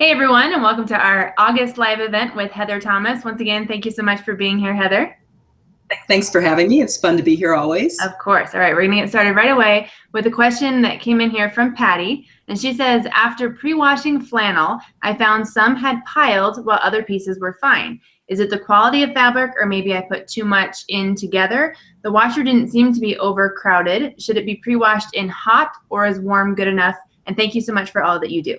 Hey everyone, and welcome to our August live event with Heather Thomas. Once again, thank you so much for being here, Heather. Thanks for having me. It's fun to be here always. Of course. All right, we're going to get started right away with a question that came in here from Patty. And she says, after pre-washing flannel, I found some had piled while other pieces were fine. Is it the quality of fabric, or maybe I put too much in together? The washer didn't seem to be overcrowded. Should it be pre-washed in hot, or is warm good enough? And thank you so much for all that you do.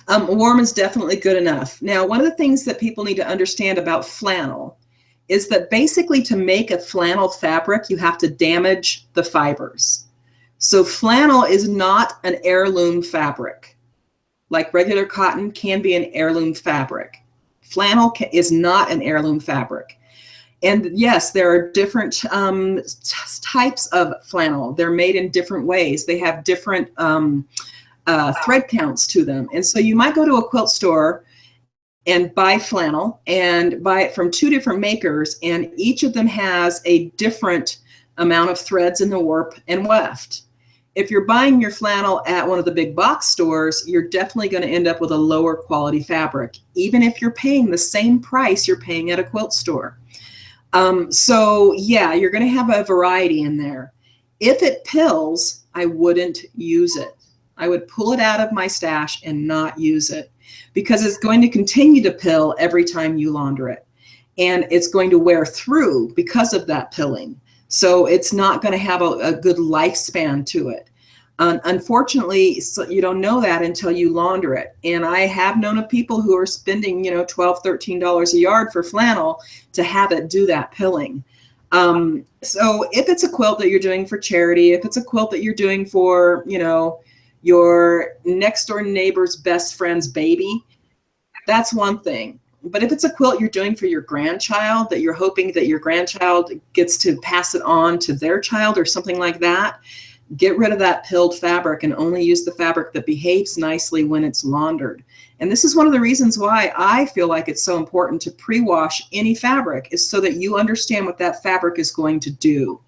Warm is definitely good enough. Now, one of the things that people need to understand about flannel is that basically to make a flannel fabric, you have to damage the fibers. So flannel is not an heirloom fabric. Like regular cotton can be an heirloom fabric. Flannel is not an heirloom fabric. And yes, there are different types of flannel. They're made in different ways. They have different thread counts to them. And so you might go to a quilt store and buy flannel and buy it from two different makers, and each of them has a different amount of threads in the warp and weft. If you're buying your flannel at one of the big box stores, you're definitely going to end up with a lower quality fabric, even if you're paying the same price you're paying at a quilt store. So yeah, you're going to have a variety in there. If it pills, I wouldn't use it. I would pull it out of my stash and not use it, because it's going to continue to pill every time you launder it. And it's going to wear through because of that pilling. So it's not going to have a good lifespan to it. Unfortunately, you don't know that until you launder it. And I have known of people who are spending, $12, $13 a yard for flannel to have it do that pilling. So if it's a quilt that you're doing for charity, if it's a quilt that you're doing for, your next door neighbor's best friend's baby, that's one thing. But if it's a quilt you're doing for your grandchild, that you're hoping that your grandchild gets to pass it on to their child or something like that, get rid of that pilled fabric and only use the fabric that behaves nicely when it's laundered. And this is one of the reasons why I feel like it's so important to pre-wash any fabric, is so that you understand what that fabric is going to do.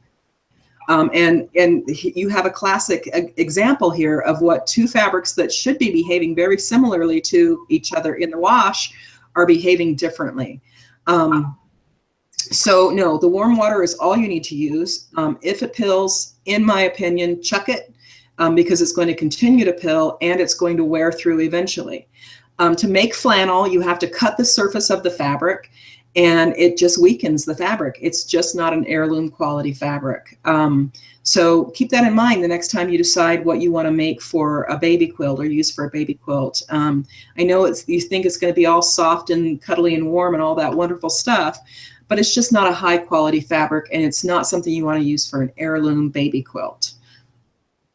And you have a classic example here of what two fabrics that should be behaving very similarly to each other in the wash are behaving differently. So no, the warm water is all you need to use. If it pills, in my opinion, chuck it, because it's going to continue to pill and it's going to wear through eventually. To make flannel, you have to cut the surface of the fabric, and it just weakens the fabric. It's just not an heirloom quality fabric. So keep that in mind the next time you decide what you want to make for a baby quilt or use for a baby quilt. I know you think it's going to be all soft and cuddly and warm and all that wonderful stuff, but it's just not a high quality fabric, and it's not something you want to use for an heirloom baby quilt.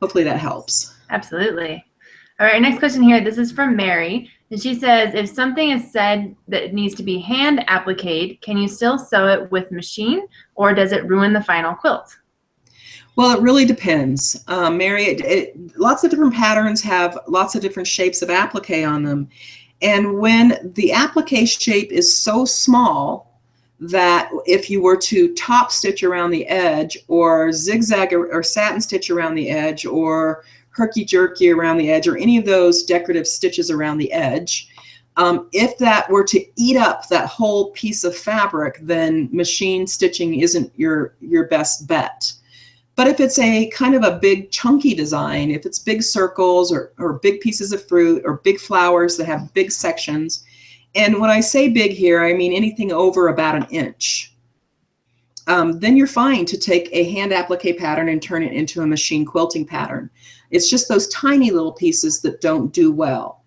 Hopefully that helps. Absolutely. All right, next question here. This is from Mary. And she says, if something is said that it needs to be hand appliqued, can you still sew it with machine, or does it ruin the final quilt? Well, it really depends. Mary, lots of different patterns have lots of different shapes of applique on them. And when the applique shape is so small that if you were to top stitch around the edge, or zigzag or satin stitch around the edge, or herky-jerky around the edge, or any of those decorative stitches around the edge, if that were to eat up that whole piece of fabric, then machine stitching isn't your best bet. But if it's a kind of a big chunky design, if it's big circles or big pieces of fruit or big flowers that have big sections, and when I say big here, I mean anything over about an inch, then you're fine to take a hand applique pattern and turn it into a machine quilting pattern. It's just those tiny little pieces that don't do well.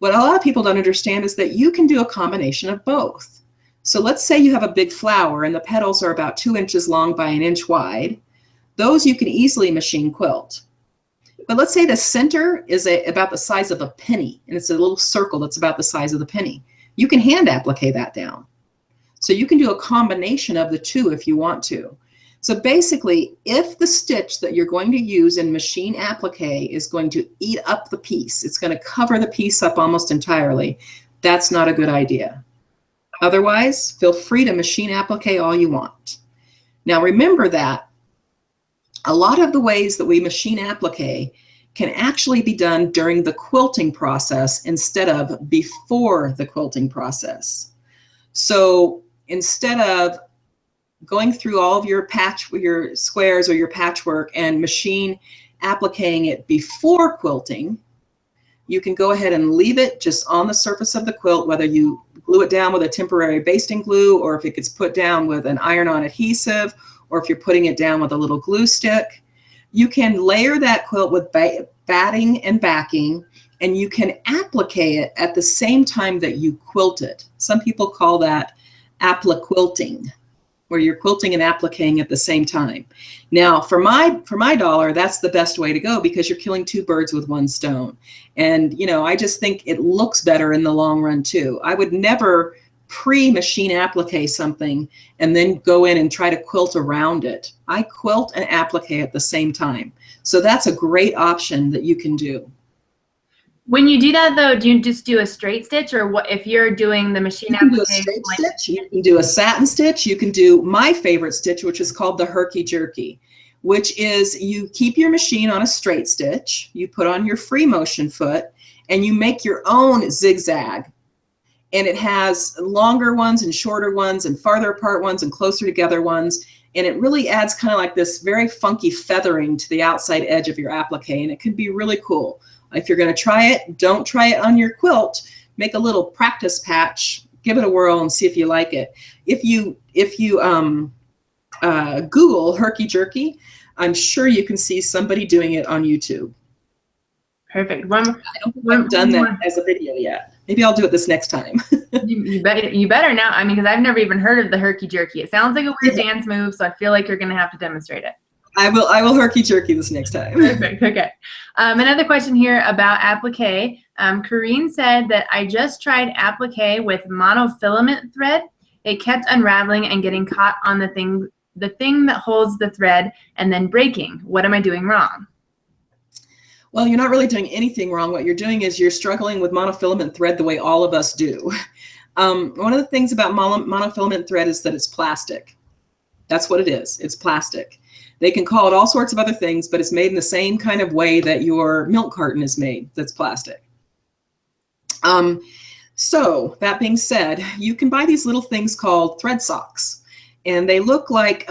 What a lot of people don't understand is that you can do a combination of both. So let's say you have a big flower and the petals are about 2 inches long by 1 inch wide. Those you can easily machine quilt. But let's say the center is about the size of a penny, and it's a little circle that's about the size of the penny. You can hand applique that down. So you can do a combination of the two if you want to. So basically, if the stitch that you're going to use in machine applique is going to eat up the piece, it's going to cover the piece up almost entirely, that's not a good idea. Otherwise, feel free to machine applique all you want. Now remember that a lot of the ways that we machine applique can actually be done during the quilting process instead of before the quilting process. So instead of going through all of your squares or your patchwork and machine appliquing it before quilting, you can go ahead and leave it just on the surface of the quilt, whether you glue it down with a temporary basting glue, or if it gets put down with an iron-on adhesive, or if you're putting it down with a little glue stick. You can layer that quilt with batting and backing, and you can applique it at the same time that you quilt it. Some people call that applique quilting, where you're quilting and appliquing at the same time. Now, for my dollar, that's the best way to go, because you're killing two birds with one stone. And, you know, I just think it looks better in the long run too. I would never pre-machine applique something and then go in and try to quilt around it. I quilt and applique at the same time. So that's a great option that you can do. When you do that, though, do you just do a straight stitch, or what if you're doing the machine You can do a applique? straight stitch, you can do a satin stitch, you can do my favorite stitch, which is called the herky-jerky, which is you keep your machine on a straight stitch, you put on your free motion foot, and you make your own zigzag. And it has longer ones and shorter ones and farther apart ones and closer together ones. And it really adds kind of like this very funky feathering to the outside edge of your applique, and it can be really cool. If you're going to try it, don't try it on your quilt. Make a little practice patch, give it a whirl, and see if you like it. If you Google herky-jerky, I'm sure you can see somebody doing it on YouTube. Perfect. I don't think I've done that as a video yet. Maybe I'll do it this next time. you better now. I mean, because I've never even heard of the herky-jerky. It sounds like a weird dance move, so I feel like you're going to have to demonstrate it. I will herky-jerky this next time. Perfect. Okay. Another question here about applique. Corrine said that I just tried applique with monofilament thread. It kept unraveling and getting caught on the thing that holds the thread and then breaking. What am I doing wrong? Well, you're not really doing anything wrong. What you're doing is you're struggling with monofilament thread the way all of us do. One of the things about monofilament thread is that it's plastic. That's what it is. It's plastic. They can call it all sorts of other things, but it's made in the same kind of way that your milk carton is made, that's plastic. So that being said, you can buy these little things called thread socks, and they look like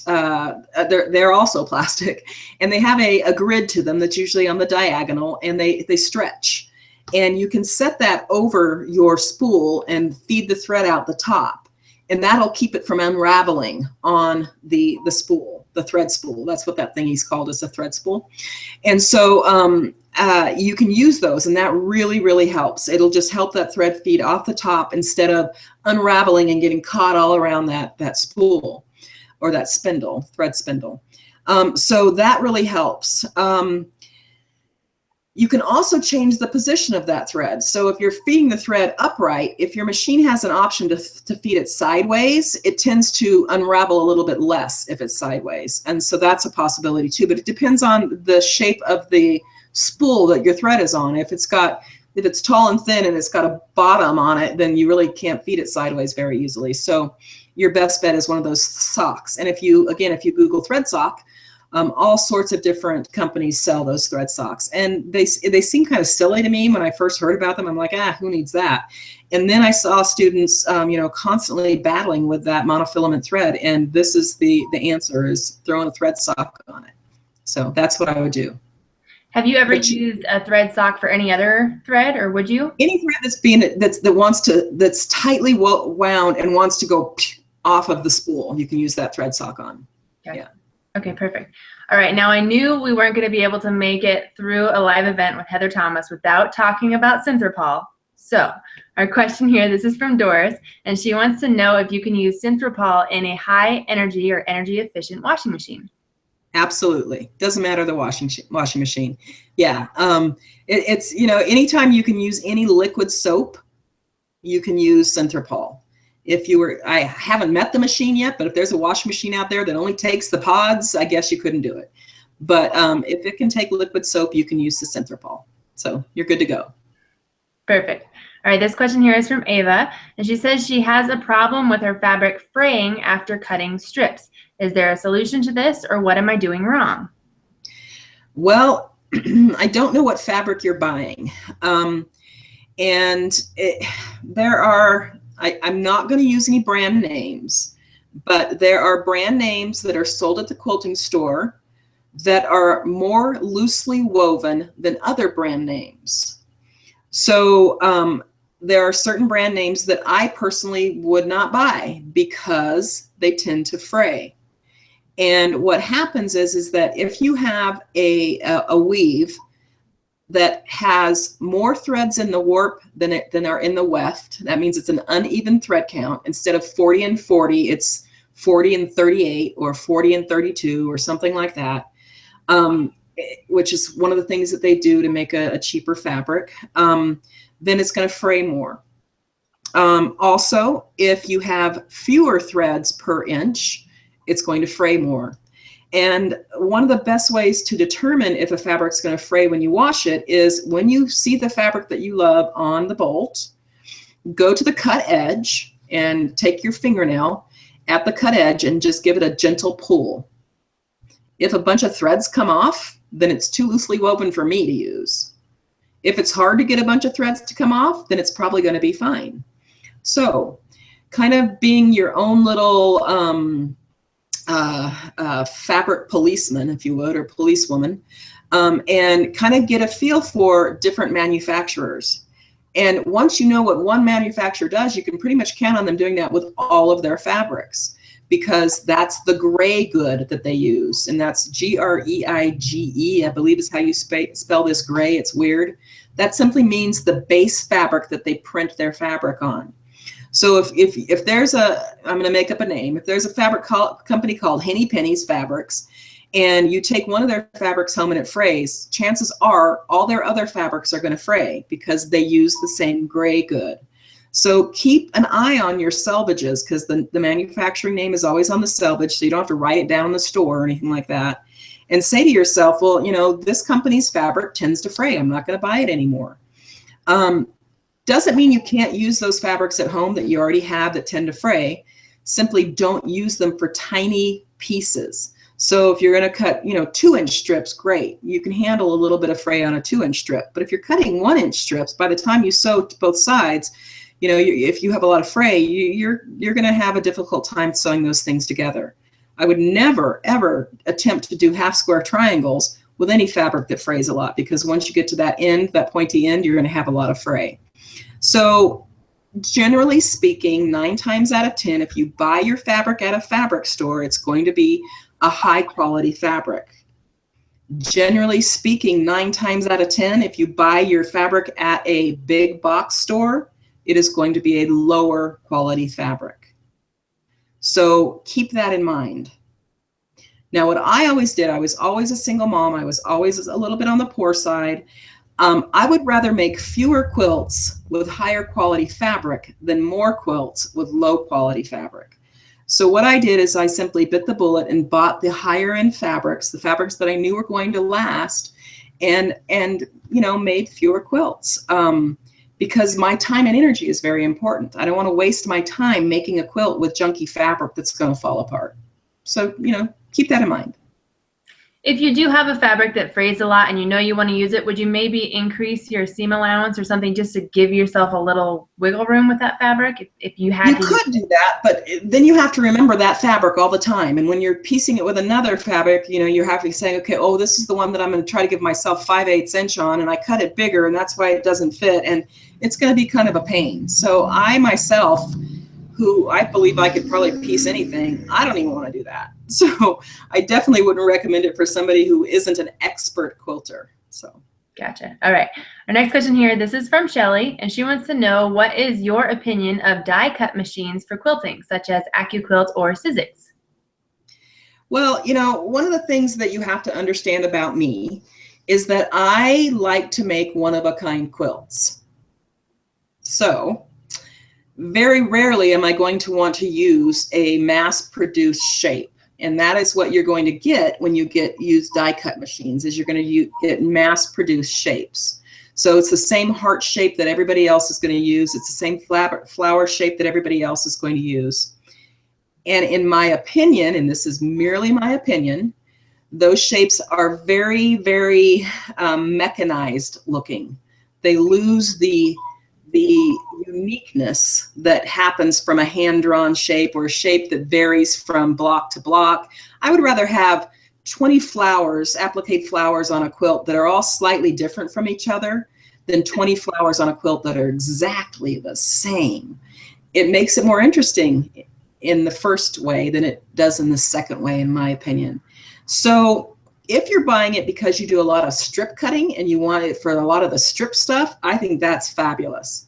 they're also plastic, and they have a grid to them that's usually on the diagonal, and they stretch, and you can set that over your spool and feed the thread out the top, and that'll keep it from unraveling on the spool, the thread spool. That's what that thing is called, is a thread spool. And so you can use those, and that really, really helps. It'll just help that thread feed off the top instead of unraveling and getting caught all around that spool or that spindle, thread spindle. So that really helps. You can also change the position of that thread. So if you're feeding the thread upright, if your machine has an option to feed it sideways, it tends to unravel a little bit less if it's sideways. And so that's a possibility too, but it depends on the shape of the spool that your thread is on. If it's tall and thin and it's got a bottom on it, then you really can't feed it sideways very easily. So your best bet is one of those socks. And if you Google thread sock, all sorts of different companies sell those thread socks, and they seem kind of silly to me when I first heard about them. I'm like, who needs that? And then I saw students, constantly battling with that monofilament thread, and this is the answer, is throwing a thread sock on it. So that's what I would do. Have you ever used a thread sock for any other thread, or would you? Any thread that's tightly wound and wants to go off of the spool, you can use that thread sock on. Okay. Yeah. Okay, perfect. All right, now I knew we weren't going to be able to make it through a live event with Heather Thomas without talking about Synthropol. So our question here, this is from Doris, and she wants to know if you can use Synthropol in a high energy or energy efficient washing machine. Absolutely. Doesn't matter the washing machine. Yeah. It's, anytime you can use any liquid soap, you can use Synthropol. I haven't met the machine yet, but if there's a washing machine out there that only takes the pods, I guess you couldn't do it. But if it can take liquid soap, you can use the Synthropol. So you're good to go. Perfect. All right, this question here is from Ava, and she says she has a problem with her fabric fraying after cutting strips. Is there a solution to this, or what am I doing wrong? Well, I don't know what fabric you're buying. And there are, I'm not going to use any brand names, but there are brand names that are sold at the quilting store that are more loosely woven than other brand names. So there are certain brand names that I personally would not buy because they tend to fray. And what happens is that if you have a weave that has more threads in the warp than are in the weft, that means it's an uneven thread count. Instead of 40 and 40, it's 40 and 38 or 40 and 32 or something like that, which is one of the things that they do to make a cheaper fabric. Then it's going to fray more. Also, if you have fewer threads per inch, it's going to fray more. And one of the best ways to determine if a fabric's going to fray when you wash it is when you see the fabric that you love on the bolt, go to the cut edge and take your fingernail at the cut edge and just give it a gentle pull. If a bunch of threads come off, then it's too loosely woven for me to use. If it's hard to get a bunch of threads to come off, then it's probably going to be fine. So kind of being your own little fabric policeman, if you would, or policewoman, and kind of get a feel for different manufacturers. And once you know what one manufacturer does, you can pretty much count on them doing that with all of their fabrics, because that's the gray good that they use. And that's G-R-E-I-G-E, I believe is how you spell this gray. It's weird. That simply means the base fabric that they print their fabric on. So if there's a, I'm going to make up a name, if there's a fabric company called Henny Penny's Fabrics, and you take one of their fabrics home and it frays, chances are all their other fabrics are going to fray because they use the same gray good. So keep an eye on your selvages, because the manufacturing name is always on the selvage, so you don't have to write it down in the store or anything like that. And say to yourself, well, you know, this company's fabric tends to fray. I'm not going to buy it anymore. Doesn't mean you can't use those fabrics at home that you already have that tend to fray. Simply don't use them for tiny pieces. So if you're going to cut, 2-inch strips, great. You can handle a little bit of fray on a 2-inch strip. But if you're cutting 1-inch strips, by the time you sew both sides, if you have a lot of fray, you're going to have a difficult time sewing those things together. I would never, ever attempt to do half square triangles with any fabric that frays a lot, because once you get to that end, that pointy end, you're going to have a lot of fray. So generally speaking, 9 times out of 10, if you buy your fabric at a fabric store, it's going to be a high quality fabric. Generally speaking, 9 times out of 10, if you buy your fabric at a big box store, it is going to be a lower quality fabric. So keep that in mind. Now, what I always did, I was always a single mom. I was always a little bit on the poor side. I would rather make fewer quilts with higher quality fabric than more quilts with low quality fabric. So what I did is I simply bit the bullet and bought the higher end fabrics, the fabrics that I knew were going to last, and made fewer quilts. Because my time and energy is very important. I don't want to waste my time making a quilt with junky fabric that's going to fall apart. So, keep that in mind. If you do have a fabric that frays a lot and you want to use it, would you maybe increase your seam allowance or something just to give yourself a little wiggle room with that fabric? If you had, you could do that, but then you have to remember that fabric all the time. And when you're piecing it with another fabric, you're having to say, okay, oh, this is the one that I'm going to try to give myself 5/8 inch on, and I cut it bigger, and that's why it doesn't fit, and it's going to be kind of a pain. So I myself, who I believe I could probably piece anything, I don't even want to do that. So I definitely wouldn't recommend it for somebody who isn't an expert quilter. So. Gotcha. All right. Our next question here, this is from Shelly, and she wants to know, what is your opinion of die cut machines for quilting, such as AccuQuilt or Sizzix? Well, one of the things that you have to understand about me is that I like to make one-of-a-kind quilts. So very rarely am I going to want to use a mass-produced shape. And that is what you're going to get when you use die cut machines, is you're going to get mass-produced shapes. So it's the same heart shape that everybody else is going to use. It's the same flower shape that everybody else is going to use. And in my opinion, and this is merely my opinion, those shapes are very, very mechanized looking. They lose the uniqueness that happens from a hand-drawn shape or a shape that varies from block to block. I would rather have 20 flowers, applique flowers on a quilt that are all slightly different from each other than 20 flowers on a quilt that are exactly the same. It makes it more interesting in the first way than it does in the second way, in my opinion. So if you're buying it because you do a lot of strip cutting and you want it for a lot of the strip stuff, I think that's fabulous.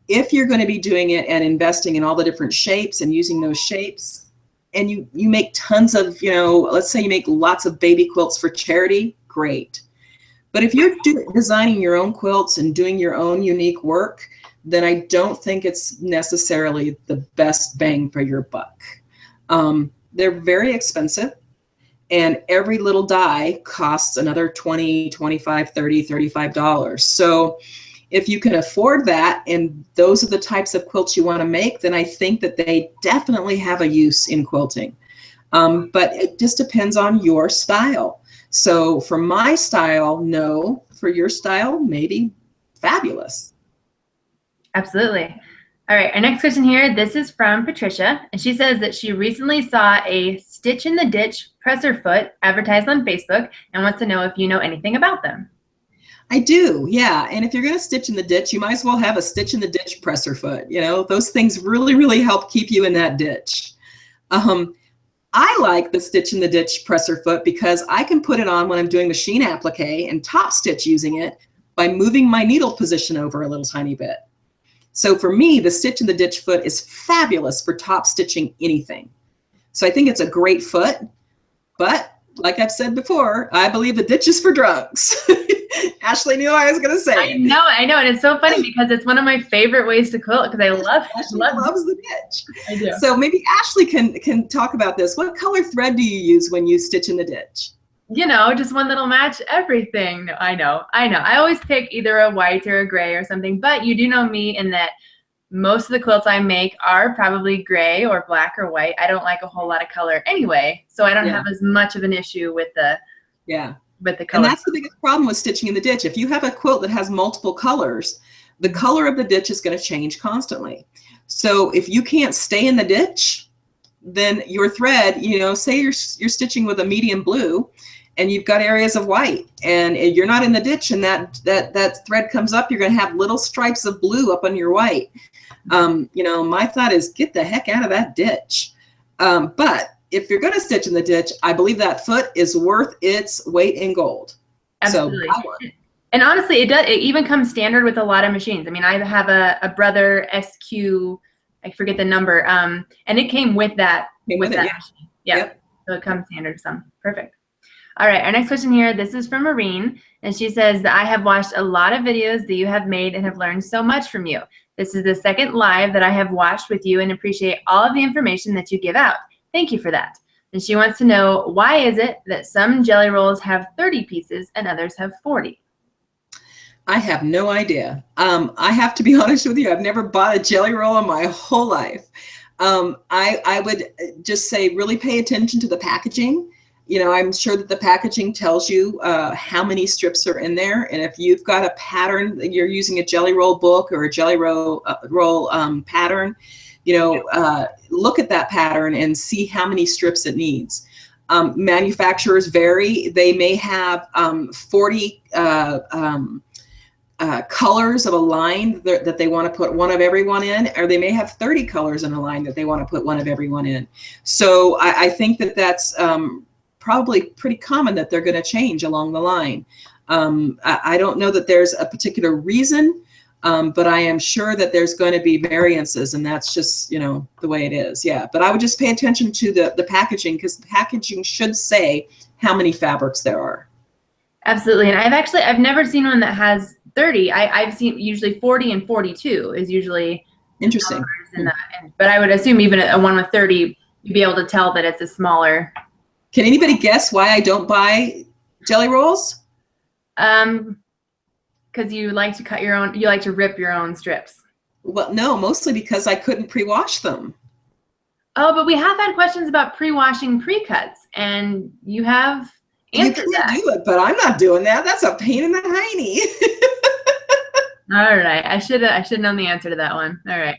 If you're going to be doing it and investing in all the different shapes and using those shapes, and you make tons of, let's say you make lots of baby quilts for charity, great. But if you're designing your own quilts and doing your own unique work, then I don't think it's necessarily the best bang for your buck. They're very expensive, and every little die costs another $20, $25, $30, $35. So if you can afford that, and those are the types of quilts you want to make, then I think that they definitely have a use in quilting. But it just depends on your style. So for my style, no. For your style, maybe. Fabulous. Absolutely. All right, our next question here, this is from Patricia, and she says that she recently saw a Stitch in the Ditch presser foot advertised on Facebook and wants to know if you know anything about them. I do, yeah. And if you're going to stitch in the ditch, you might as well have a Stitch in the Ditch presser foot. Those things really, really help keep you in that ditch. I like the Stitch in the Ditch presser foot because I can put it on when I'm doing machine applique and top stitch using it by moving my needle position over a little tiny bit. So for me, the Stitch in the Ditch foot is fabulous for top stitching anything. So I think it's a great foot, but like I've said before, I believe the ditch is for drunks. Ashley knew I was going to say it. I know, and it's so funny because it's one of my favorite ways to quilt because I love loves the ditch. I do. So maybe Ashley can talk about this. What color thread do you use when you stitch in the ditch? Just one that'll match everything. No, I know. I always pick either a white or a gray or something, but you do know me in that most of the quilts I make are probably gray or black or white. I don't like a whole lot of color anyway, so I don't have as much of an issue with the color. And that's the biggest problem with stitching in the ditch. If you have a quilt that has multiple colors, the color of the ditch is going to change constantly. So if you can't stay in the ditch, then your thread, say you're stitching with a medium blue and you've got areas of white and you're not in the ditch and that thread comes up, you're going to have little stripes of blue up on your white. My thought is get the heck out of that ditch. But if you're going to stitch in the ditch, I believe that foot is worth its weight in gold. Absolutely. So, and honestly, it even comes standard with a lot of machines. I mean, I have a Brother SQ, I forget the number, and it came with that. Machine. Yep. So it comes standard with some. Perfect. All right, our next question here, this is from Maureen, and she says that I have watched a lot of videos that you have made and have learned so much from you. This is the second live that I have watched with you and appreciate all of the information that you give out. Thank you for that. And she wants to know, why is it that some jelly rolls have 30 pieces and others have 40? I have no idea. I have to be honest with you, I've never bought a jelly roll in my whole life. I would just say really pay attention to the packaging. I'm sure that the packaging tells you how many strips are in there. And if you've got a pattern, you're using a jelly roll book or a jelly roll pattern, look at that pattern and see how many strips it needs. Manufacturers vary. They may have 40 colors of a line that they want to put one of everyone in, or they may have 30 colors in a line that they want to put one of everyone in. So I think that that's probably pretty common that they're going to change along the line. I don't know that there's a particular reason, but I am sure that there's going to be variances, and that's just, the way it is. Yeah, but I would just pay attention to the packaging, because the packaging should say how many fabrics there are. Absolutely, and I've never seen one that has 30. I've seen usually 40 and 42 is usually interesting. But I would assume even a one with 30, you'd be able to tell that it's a smaller. Can anybody guess why I don't buy jelly rolls? Because you like to cut your own, you like to rip your own strips. Well, no, mostly because I couldn't pre-wash them. Oh, but we have had questions about pre-washing pre-cuts, and you have You answer can't that. do it, but I'm not doing that. That's a pain in the hiney. All right. I should have known the answer to that one. All right.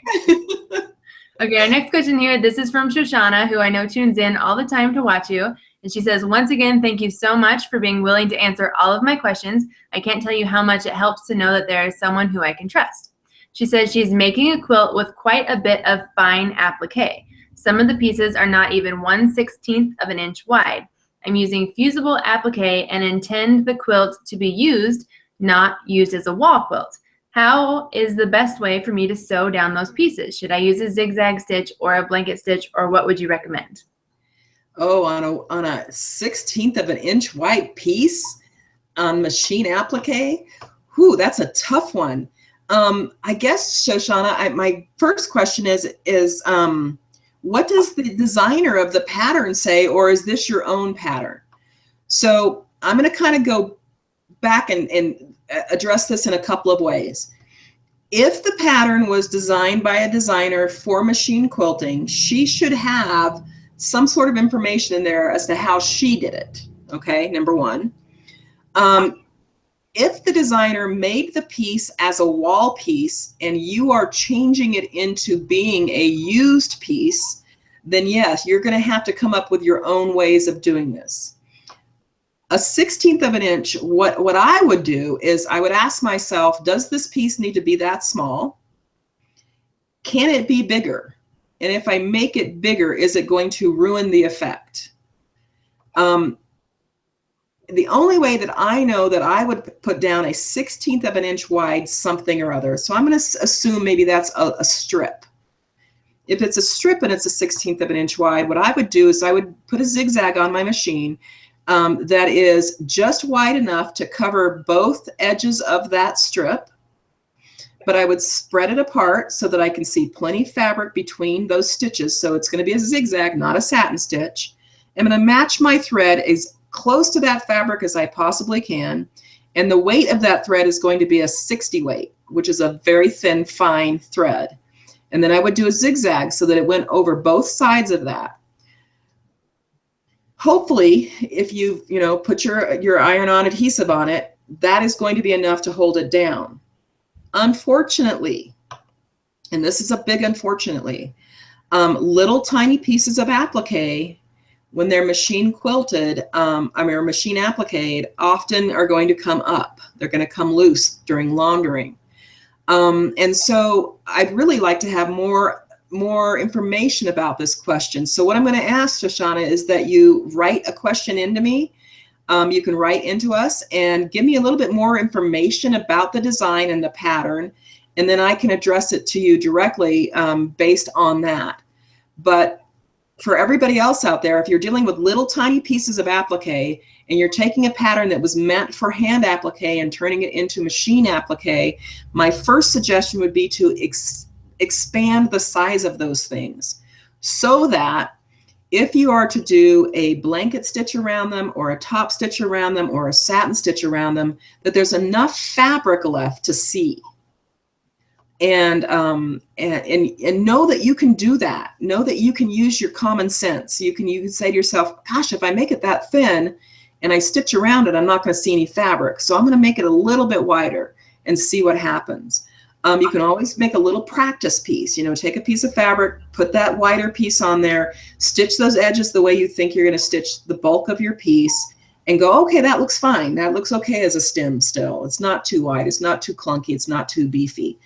Okay, our next question here, this is from Shoshana, who I know tunes in all the time to watch you. And she says, once again, thank you so much for being willing to answer all of my questions. I can't tell you how much it helps to know that there is someone who I can trust. She says she's making a quilt with quite a bit of fine applique. Some of the pieces are not even 1/16 of an inch wide. I'm using fusible applique and intend the quilt to be used, not used as a wall quilt. How is the best way for me to sew down those pieces? Should I use a zigzag stitch or a blanket stitch, or what would you recommend? Oh, on a 1/16 of an inch wide piece on machine applique? Whew, that's a tough one. I guess, Shoshana, my first question is what does the designer of the pattern say, or is this your own pattern? So I'm going to kind of go back and address this in a couple of ways. If the pattern was designed by a designer for machine quilting, she should have some sort of information in there as to how she did it. Okay, number one. If the designer made the piece as a wall piece and you are changing it into being a used piece, then yes, you're going to have to come up with your own ways of doing this. A 1/16 of an inch, what I would do is I would ask myself, does this piece need to be that small? Can it be bigger? And if I make it bigger, is it going to ruin the effect? The only way that I know that I would put down a 1/16 of an inch wide something or other, so I'm going to assume maybe that's a strip. If it's a strip and it's a 1/16 of an inch wide, what I would do is I would put a zigzag on my machine that is just wide enough to cover both edges of that strip, but I would spread it apart so that I can see plenty of fabric between those stitches. So it's going to be a zigzag, not a satin stitch. I'm going to match my thread as close to that fabric as I possibly can, and the weight of that thread is going to be a 60 weight, which is a very thin, fine thread. And then I would do a zigzag so that it went over both sides of that. Hopefully, if you put your iron-on adhesive on it, that is going to be enough to hold it down. Unfortunately, and this is a big unfortunately, little tiny pieces of applique, when they're machine quilted, or machine appliqued, often are going to come up. They're going to come loose during laundering. And so I'd really like to have more information about this question. So what I'm going to ask, Shoshana, is that you write a question into me. You can write into us and give me a little bit more information about the design and the pattern, and then I can address it to you directly based on that. But for everybody else out there, if you're dealing with little tiny pieces of applique and you're taking a pattern that was meant for hand applique and turning it into machine applique, my first suggestion would be to expand the size of those things so that if you are to do a blanket stitch around them or a top stitch around them or a satin stitch around them, that there's enough fabric left to see. And know that you can do that. Know that you can use your common sense. You can say to yourself, gosh, if I make it that thin and I stitch around it, I'm not going to see any fabric. So I'm going to make it a little bit wider and see what happens. You can always make a little practice piece. Take a piece of fabric, put that wider piece on there, stitch those edges the way you think you're going to stitch the bulk of your piece, and go, okay, that looks fine. That looks okay as a stem still. It's not too wide. It's not too clunky. It's not too beefy.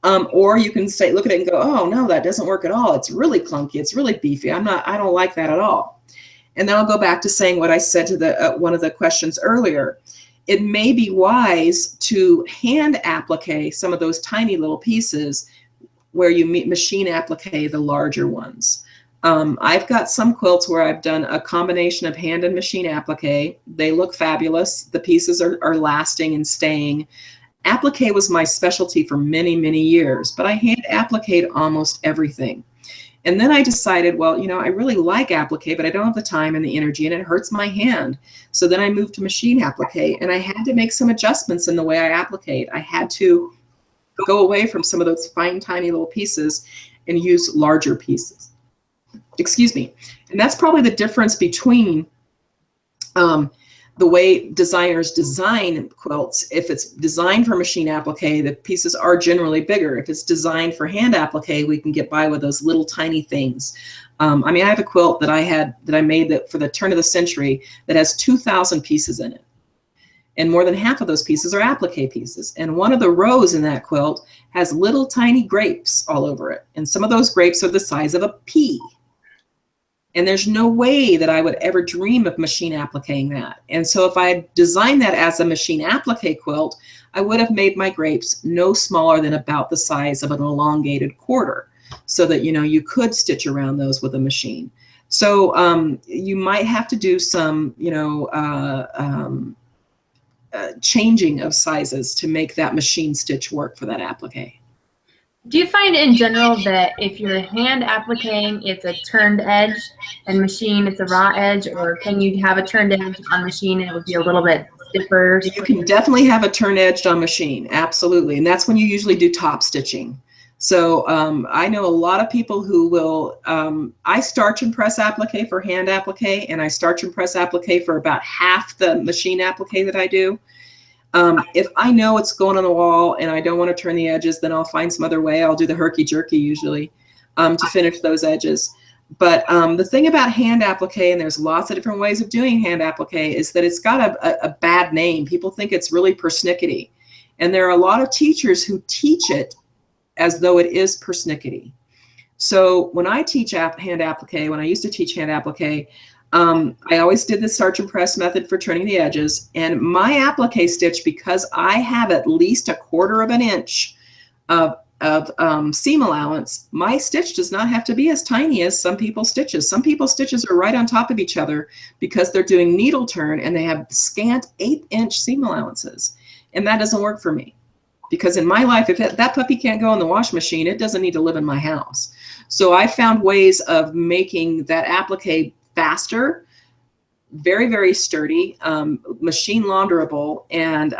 Or you can look at it and go, oh no, that doesn't work at all. It's really clunky. It's really beefy. I don't like that at all. And then I'll go back to saying what I said to one of the questions earlier. It may be wise to hand applique some of those tiny little pieces where you machine applique the larger ones. I've got some quilts where I've done a combination of hand and machine applique. They look fabulous. The pieces are lasting and staying. Applique was my specialty for many, many years, but I hand appliqued almost everything. And then I decided, well, I really like applique, but I don't have the time and the energy, and it hurts my hand. So then I moved to machine applique, and I had to make some adjustments in the way I appliqued. I had to go away from some of those fine, tiny little pieces and use larger pieces. Excuse me. And that's probably the difference between the way designers design quilts, if it's designed for machine applique, the pieces are generally bigger. If it's designed for hand applique, we can get by with those little tiny things. I mean, I have a quilt that I made that for the turn of the century that has 2,000 pieces in it. And more than half of those pieces are applique pieces. And one of the rows in that quilt has little tiny grapes all over it. And some of those grapes are the size of a pea. And there's no way that I would ever dream of machine appliquing that. And so if I had designed that as a machine applique quilt, I would have made my grapes no smaller than about the size of an elongated quarter, so that, you know, you could stitch around those with a machine. So you might have to do some, you know, changing of sizes to make that machine stitch work for that applique. Do you find in general that if you're hand appliquing, it's a turned edge, and machine, it's a raw edge, or can you have a turned edge on machine and it would be a little bit stiffer? You can definitely have a turned edge on machine, absolutely. And that's when you usually do top stitching. So I know a lot of people who will, I starch and press applique for hand applique, and I starch and press applique for about half the machine applique that I do. If I know it's going on the wall and I don't want to turn the edges, then I'll find some other way. I'll do the herky-jerky usually to finish those edges. But the thing about hand applique, and there's lots of different ways of doing hand applique, is that it's got a bad name. People think it's really persnickety. And there are a lot of teachers who teach it as though it is persnickety. So when I teach hand applique, when I used to teach hand applique, I always did the starch and press method for turning the edges, and my applique stitch, because I have at least 1/4 of an inch of seam allowance, my stitch does not have to be as tiny as some people's stitches. Some people's stitches are right on top of each other because they're doing needle turn and they have scant 1/8-inch seam allowances, and that doesn't work for me. Because in my life, if that puppy can't go in the wash machine, it doesn't need to live in my house. So I found ways of making that applique faster, very, very sturdy, machine launderable, and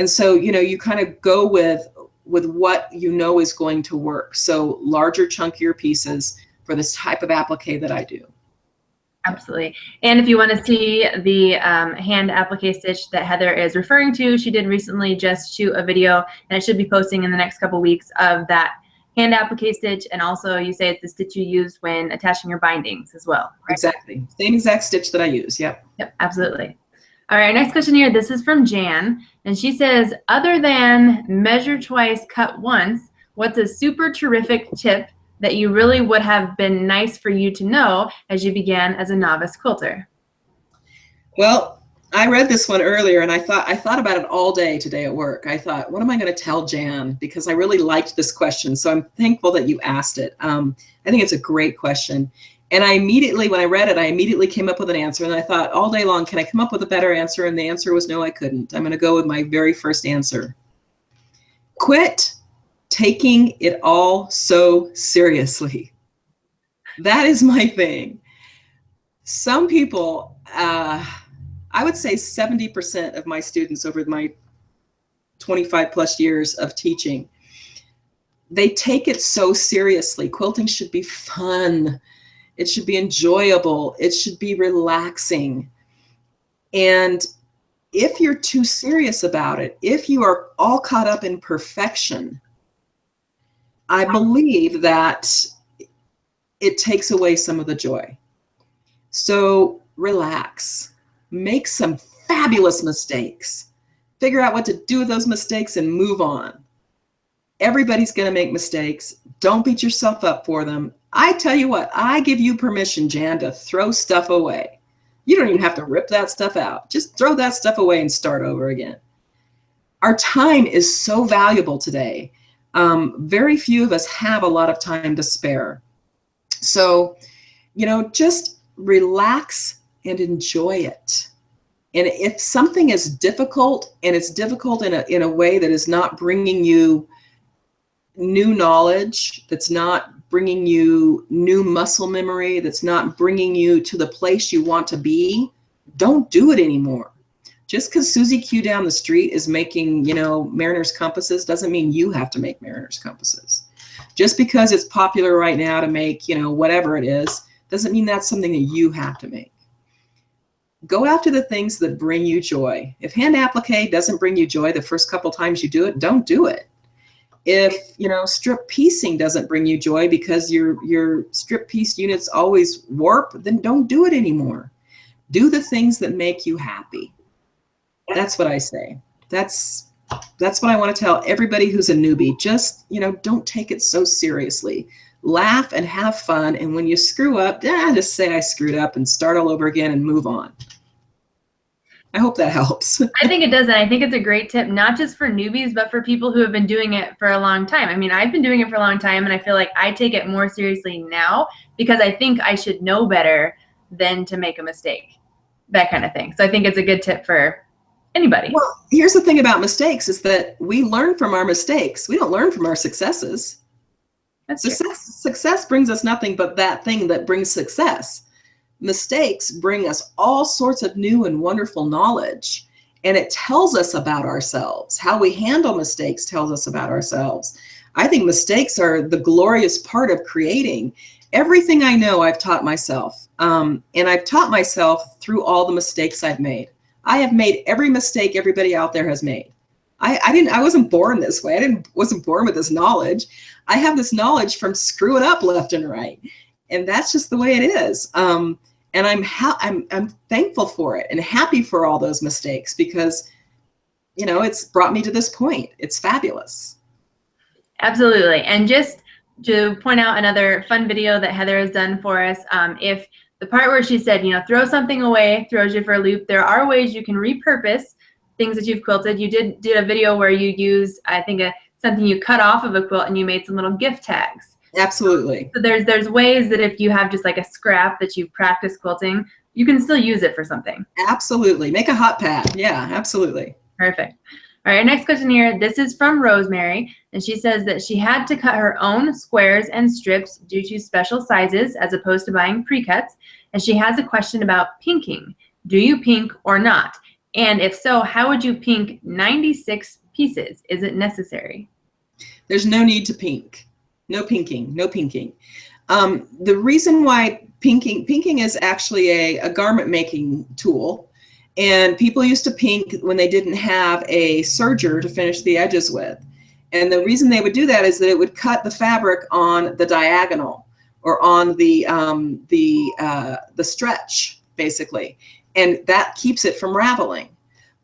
so, you know, you kind of go with what you know is going to work. So larger, chunkier pieces for this type of applique that I do. Absolutely. And if you want to see the hand applique stitch that Heather is referring to, she did recently just shoot a video, and it should be posting in the next couple weeks, of that hand applique stitch. And also, you say it's the stitch you use when attaching your bindings as well, right? Exactly. Same exact stitch that I use. Yep. Yep, absolutely. All right, next question here. This is from Jan, and she says, other than measure twice, cut once, what's a super terrific tip that you really would have been nice for you to know as you began as a novice quilter? Well, I read this one earlier, and I thought about it all day today at work. I thought, what am I going to tell Jan? Because I really liked this question, so I'm thankful that you asked it. I think it's a great question. And I immediately, when I read it, I immediately came up with an answer, and I thought all day long, can I come up with a better answer? And the answer was no, I couldn't. I'm going to go with my very first answer. Quit taking it all so seriously. That is my thing. Some people, I would say 70% of my students over my 25 plus years of teaching, they take it so seriously. Quilting should be fun. It should be enjoyable. It should be relaxing. And if you're too serious about it, if you are all caught up in perfection, I believe that it takes away some of the joy. So relax, make some fabulous mistakes, figure out what to do with those mistakes, and move on. Everybody's going to make mistakes. Don't beat yourself up for them. I tell you what, I give you permission, Jan, to throw stuff away. You don't even have to rip that stuff out. Just throw that stuff away and start over again. Our time is so valuable today. Very few of us have a lot of time to spare. So, you know, just relax and enjoy it. And if something is difficult, and it's difficult in a way that is not bringing you new knowledge, that's not bringing you new muscle memory, that's not bringing you to the place you want to be, don't do it anymore. Just because Susie Q down the street is making, you know, Mariner's compasses doesn't mean you have to make Mariner's compasses. Just because it's popular right now to make, you know, whatever it is, doesn't mean that's something that you have to make. Go after the things that bring you joy. If hand applique doesn't bring you joy the first couple times you do it, don't do it. If, you know, strip piecing doesn't bring you joy because your strip piece units always warp, then don't do it anymore. Do the things that make you happy. That's what I say. That's what I want to tell everybody who's a newbie. Just, you know, don't take it so seriously. Laugh and have fun. And when you screw up, just say I screwed up and start all over again and move on. I hope that helps. I think it does, and I think it's a great tip, not just for newbies, but for people who have been doing it for a long time. I mean, I've been doing it for a long time, and I feel like I take it more seriously now because I think I should know better than to make a mistake, that kind of thing. So I think it's a good tip for anybody. Well, here's the thing about mistakes is that we learn from our mistakes. We don't learn from our successes. Success brings us nothing but that thing that brings success. Mistakes bring us all sorts of new and wonderful knowledge, and it tells us about ourselves. How we handle mistakes tells us about ourselves. I think mistakes are the glorious part of creating. Everything I know, I've taught myself, and I've taught myself through all the mistakes I've made. I have made every mistake everybody out there has made. I wasn't born this way. Wasn't born with this knowledge. I have this knowledge from screwing up left and right, and that's just the way it is. And I'm thankful for it and happy for all those mistakes because, you know, it's brought me to this point. It's fabulous. Absolutely. And just to point out another fun video that Heather has done for us, if the part where she said, you know, throw something away throws you for a loop, there are ways you can repurpose things that you've quilted. You did a video where you use, I think, something you cut off of a quilt and you made some little gift tags. Absolutely. So there's ways that if you have just like a scrap that you've practiced quilting, you can still use it for something. Absolutely. Make a hot pad. Yeah, absolutely. Perfect. All right, next question here. This is from Rosemary, and she says that she had to cut her own squares and strips due to special sizes as opposed to buying pre-cuts, and she has a question about pinking. Do you pink or not? And if so, how would you pink 96 pieces? Is it necessary? There's no need to pink. No pinking, no pinking. The reason why pinking is actually a garment making tool, and people used to pink when they didn't have a serger to finish the edges with. And the reason they would do that is that it would cut the fabric on the diagonal or on the stretch, basically, and that keeps it from raveling.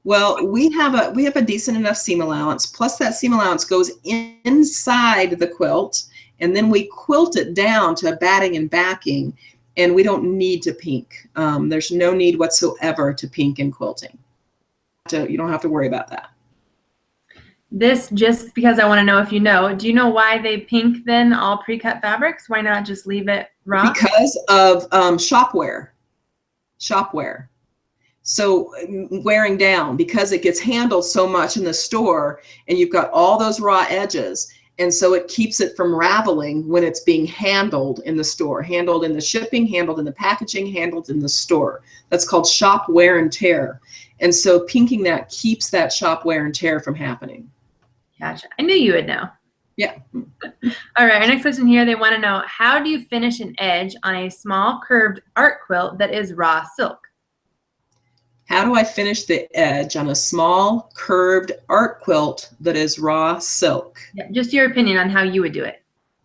Well, we have a decent enough seam allowance, plus that seam allowance goes inside the quilt, and then we quilt it down to batting and backing, and we don't need to pink. There's no need whatsoever to pink in quilting. You don't have to worry about that. This, just because I want to know if you know, do you know why they pink then all pre-cut fabrics? Why not just leave it raw? Because of shopware. Shopware. So wearing down, because it gets handled so much in the store and you've got all those raw edges. And so it keeps it from raveling when it's being handled in the store, handled in the shipping, handled in the packaging, handled in the store. That's called shop wear and tear. And so pinking that keeps that shop wear and tear from happening. Gotcha. I knew you would know. Yeah. All right, our next question here, they want to know, how do you finish an edge on a small curved art quilt that is raw silk? How do I finish the edge on a small curved art quilt that is raw silk? Yeah, just your opinion on how you would do it.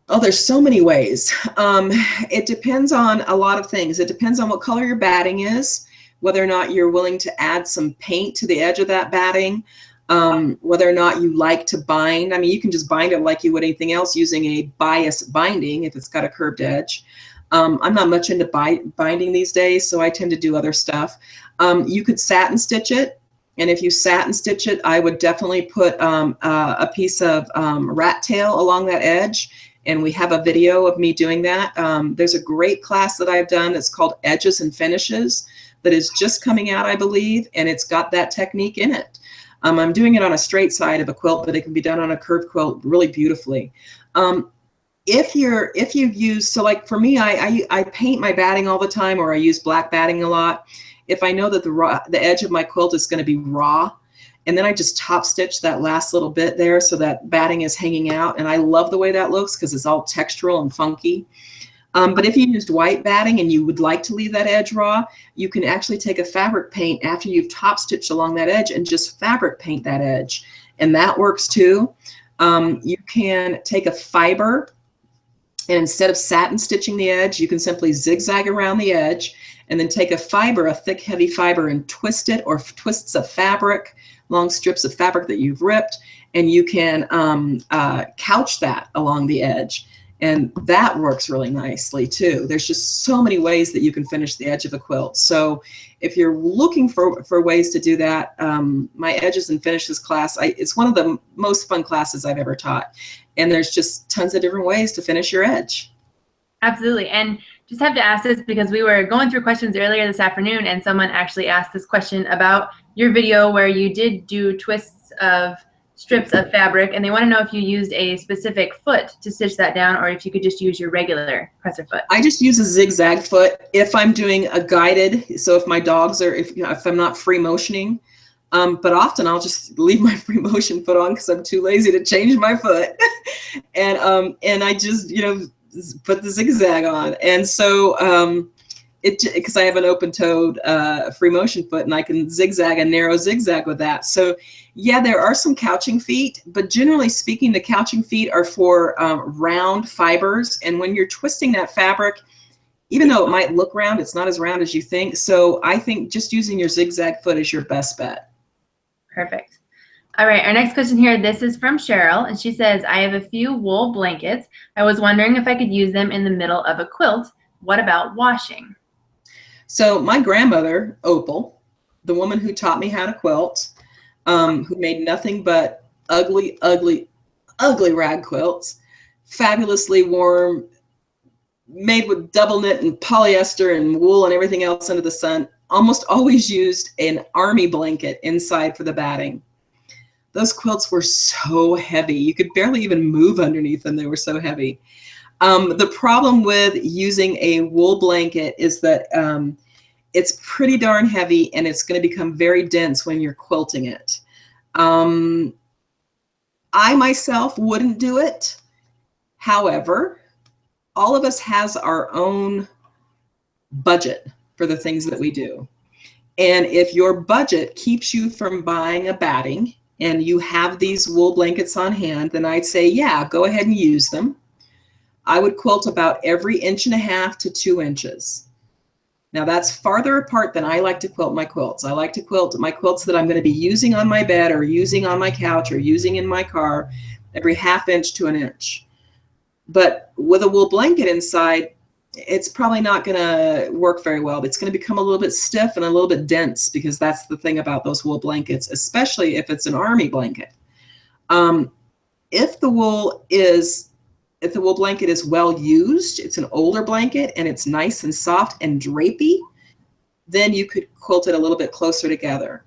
Oh, there's so many ways. It depends on a lot of things. It depends on what color your batting is, whether or not you're willing to add some paint to the edge of that batting, whether or not you like to bind. I mean, you can just bind it like you would anything else using a bias binding if it's got a curved edge. I'm not much into binding these days, so I tend to do other stuff. You could satin stitch it, and if you satin stitch it, I would definitely put a piece of rat tail along that edge, and we have a video of me doing that. There's a great class that I've done that's called Edges and Finishes that is just coming out, I believe, and it's got that technique in it. I'm doing it on a straight side of a quilt, but it can be done on a curved quilt really beautifully. If you've used, so like for me, I paint my batting all the time, or I use black batting a lot. If I know that the edge of my quilt is going to be raw, and then I just top stitch that last little bit there so that batting is hanging out, and I love the way that looks because it's all textural and funky. But if you used white batting and you would like to leave that edge raw, you can actually take a fabric paint after you've top stitched along that edge and just fabric paint that edge. And that works too. You can take a fiber, and instead of satin stitching the edge, you can simply zigzag around the edge and then take a fiber, a thick, heavy fiber, and twist it, or twists of fabric, long strips of fabric that you've ripped, and you can couch that along the edge. And that works really nicely too. There's just so many ways that you can finish the edge of a quilt. So if you're looking for ways to do that, my Edges and Finishes class, it's one of the most fun classes I've ever taught. And there's just tons of different ways to finish your edge. Absolutely. And just have to ask this because we were going through questions earlier this afternoon, and someone actually asked this question about your video where you did do twists of strips of fabric, and they want to know if you used a specific foot to stitch that down, or if you could just use your regular presser foot. I just use a zigzag foot if I'm doing a guided, so if my dogs are, if I'm not free motioning, but often I'll just leave my free motion foot on because I'm too lazy to change my foot. And I just, put the zigzag on. And so because I have an open-toed free motion foot, and I can zigzag a narrow zigzag with that. So yeah, there are some couching feet, but generally speaking, the couching feet are for round fibers. And when you're twisting that fabric, even though it might look round, it's not as round as you think. So I think just using your zigzag foot is your best bet. Perfect. All right, our next question here, this is from Cheryl, and she says, I have a few wool blankets. I was wondering if I could use them in the middle of a quilt. What about washing? So my grandmother, Opal, the woman who taught me how to quilt, who made nothing but ugly, ugly, ugly rag quilts, fabulously warm, made with double knit and polyester and wool and everything else under the sun, almost always used an army blanket inside for the batting. Those quilts were so heavy. You could barely even move underneath them. They were so heavy. The problem with using a wool blanket is that it's pretty darn heavy, and it's going to become very dense when you're quilting it. I myself wouldn't do it. However, all of us has our own budget for the things that we do. And if your budget keeps you from buying a batting and you have these wool blankets on hand, then I'd say, yeah, go ahead and use them. I would quilt about every 1.5 to 2 inches. Now that's farther apart than I like to quilt my quilts. I like to quilt my quilts that I'm going to be using on my bed or using on my couch or using in my car every 1/2 inch to 1 inch. But with a wool blanket inside, it's probably not going to work very well. It's going to become a little bit stiff and a little bit dense, because that's the thing about those wool blankets, especially if it's an army blanket. If the wool blanket is well used, it's an older blanket and it's nice and soft and drapey, then you could quilt it a little bit closer together.